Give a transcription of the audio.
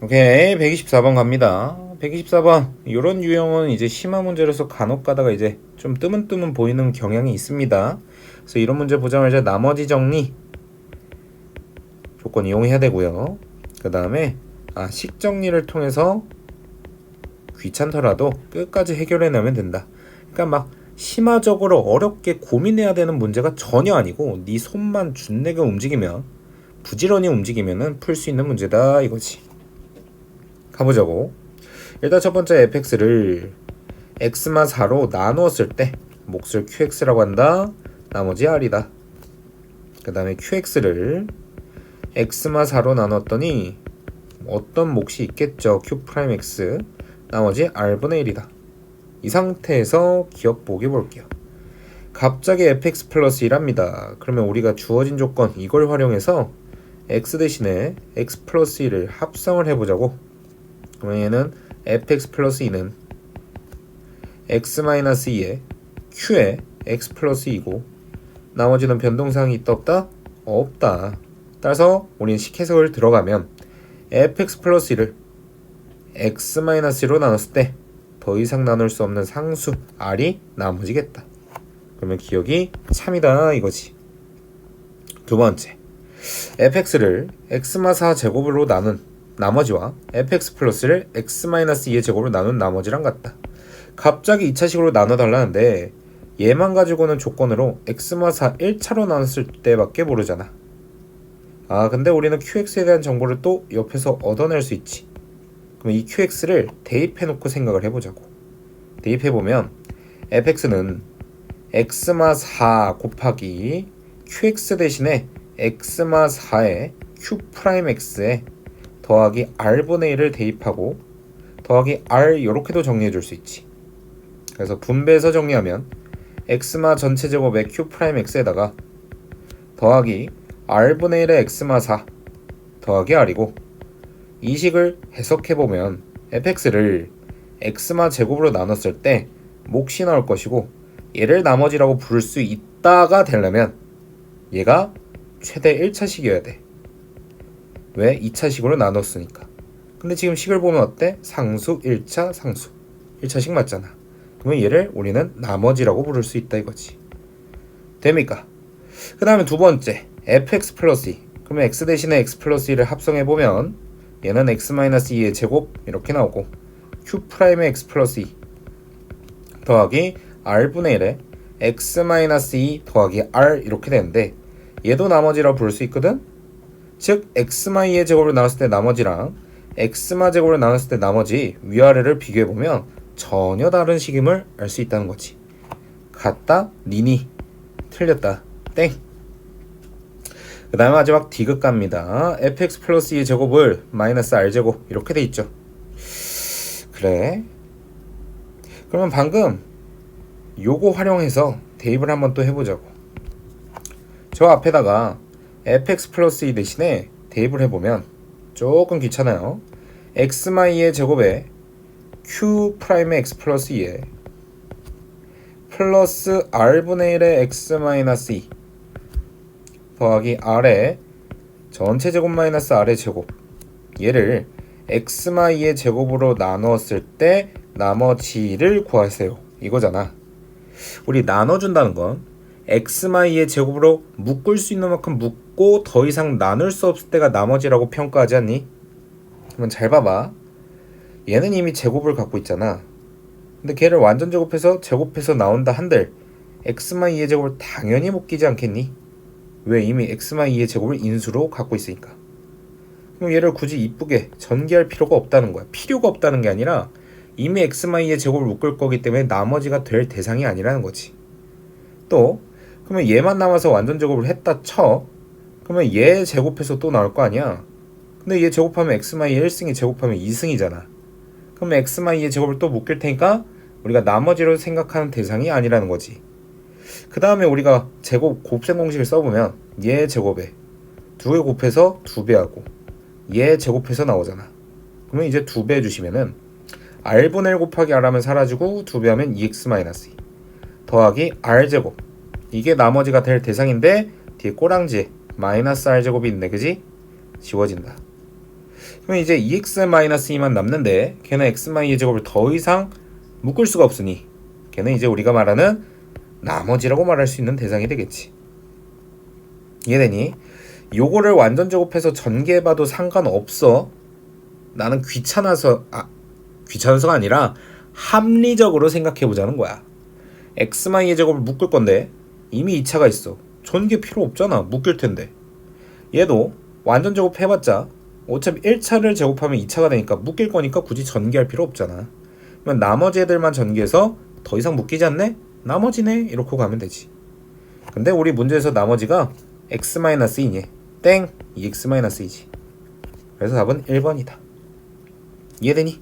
오케이, 124번 갑니다. 124번. 이런 유형은 이제 심화 문제로서 간혹 가다가 이제 좀 뜨문뜨문 보이는 경향이 있습니다. 그래서 이런 문제 보자마자 나머지 정리 조건 이용해야 되고요. 그 다음에 식 정리를 통해서 귀찮더라도 끝까지 해결해내면 된다. 그러니까 막 심화적으로 어렵게 고민해야 되는 문제가 전혀 아니고 네 손만 준내게 움직이면, 부지런히 움직이면은 풀 수 있는 문제다 이거지. 가보자고. 일단 첫 번째 fx를 x마 4로 나누었을 때 몫을 qx라고 한다. 나머지 r이다. 그 다음에 qx를 x마 4로 나눴더니 어떤 몫이 있겠죠. q'x 나머지 r분의 1이다. 이 상태에서 기억 보기 볼게요. 갑자기 fx 플러스 1합니다. 그러면 우리가 주어진 조건 이걸 활용해서 x 대신에 x 플러스 1을 합성을 해보자고. 그러면 얘는 fx 플러스 2는 x 마이너스 2에 q에 x 플러스 2고 나머지는 변동사항이 있다 없다? 없다. 따라서 우리는 식해석을 들어가면 fx 플러스 1을 x 마이너스 1로 나눴을 때 더 이상 나눌 수 없는 상수 r이 나머지겠다. 그러면 기억이 참이다 이거지. 두 번째, fx를 x마 4 제곱으로 나눈 나머지와 fx 플러스를 x-2의 제곱으로 나눈 나머지랑 같다. 갑자기 2차식으로 나눠달라는데 얘만 가지고는 조건으로 x마 4 1차로 나눴을 때밖에 모르잖아. 근데 우리는 qx에 대한 정보를 또 옆에서 얻어낼 수 있지. 그럼 이 qx를 대입해놓고 생각을 해보자고. 대입해보면 fx는 x마 4 곱하기 qx 대신에 x마 4에 q'x에 더하기 r분의 1을 대입하고 더하기 r 이렇게도 정리해줄 수 있지. 그래서 분배해서 정리하면 x마 전체 제곱의 q'x에다가 더하기 r분의 1의 x마 4 더하기 r이고, 이 식을 해석해보면 fx를 x마 제곱으로 나눴을 때 몫이 나올 것이고 얘를 나머지라고 부를 수 있다가 되려면 얘가 최대 1차식이어야 돼. 왜? 2차식으로 나눴으니까. 근데 지금 식을 보면 어때? 상수 1차 상수 1차식 맞잖아. 그러면 얘를 우리는 나머지라고 부를 수 있다 이거지. 됩니까? 그 다음에 두 번째 fx 플러스 2. 그러면 x 대신에 x 플러스 2를 합성해보면 얘는 x-2의 제곱 이렇게 나오고 q'의 x 플러스 2 더하기 r분의 1에 x-2 더하기 r 이렇게 되는데 얘도 나머지라고 부를 수 있거든? 즉 x마의 제곱을 나눴을 때 나머지랑 x마 제곱을 나눴을 때 나머지 위아래를 비교해보면 전혀 다른 식임을 알 수 있다는 거지. 같다? 니니? 틀렸다? 땡! 그 다음에 마지막 디귿 갑니다. fx 플러스 2의 제곱을 마이너스 r제곱 이렇게 돼 있죠. 그래, 그러면 방금 요거 활용해서 대입을 한번 또 해보자고. 저 앞에다가 fx 플러스 2 대신에 대입을 해보면 조금 귀찮아요. x-2의 제곱에 q'의 x 플러스 2에 플러스 r분의 1의 x-2 더하기 r의 전체 제곱 마이너스 r의 제곱, 얘를 x-2의 제곱으로 나누었을 때 나머지를 구하세요 이거잖아. 우리 나눠준다는 건 x-2의 제곱으로 묶을 수 있는 만큼 묶고 더 이상 나눌 수 없을 때가 나머지라고 평가하지 않니? 그러면 잘 봐봐. 얘는 이미 제곱을 갖고 있잖아. 근데 걔를 완전 제곱해서 나온다 한들 x-2의 제곱을 당연히 묶이지 않겠니? 왜? 이미 x-2의 제곱을 인수로 갖고 있으니까. 그럼 얘를 굳이 이쁘게 전개할 필요가 없다는 거야. 필요가 없다는 게 아니라 이미 x-2의 제곱을 묶을 거기 때문에 나머지가 될 대상이 아니라는 거지. 또 그러면 얘만 남아서 완전 제곱을 했다 쳐. 그러면 얘 제곱해서 또 나올 거 아니야. 근데 얘 제곱하면 x-2 1승이 제곱하면 2승이잖아. 그러면 x-2의 제곱을 또 묶일 테니까 우리가 나머지로 생각하는 대상이 아니라는 거지. 그 다음에 우리가 제곱 곱셈 공식을 써보면 얘 제곱에 2개 곱해서 2배하고 얘 제곱해서 나오잖아. 그러면 이제 2배 해주시면은 r분의 1 곱하기 r 하면 사라지고 2배 하면 2x-2 더하기 r제곱, 이게 나머지가 될 대상인데 뒤에 꼬랑지에 마이너스 r제곱이 있네, 그지? 지워진다. 그럼 이제 2x-2만 남는데 걔는 x-의 제곱을 더 이상 묶을 수가 없으니 걔는 이제 우리가 말하는 나머지라고 말할 수 있는 대상이 되겠지. 이해되니? 요거를 완전 제곱해서 전개해봐도 상관없어. 나는 귀찮아서가 아니라 합리적으로 생각해보자는 거야. x-의 제곱을 묶을 건데 이미 2차가 있어. 전개 필요 없잖아. 묶일 텐데. 얘도 완전 제곱해봤자 어차피 1차를 제곱하면 2차가 되니까 묶일 거니까 굳이 전개할 필요 없잖아. 그러면 나머지 애들만 전개해서 더 이상 묶이지 않네? 나머지네? 이렇게 가면 되지. 근데 우리 문제에서 나머지가 x-2니 땡! 2x-2지. 그래서 답은 1번이다. 이해되니?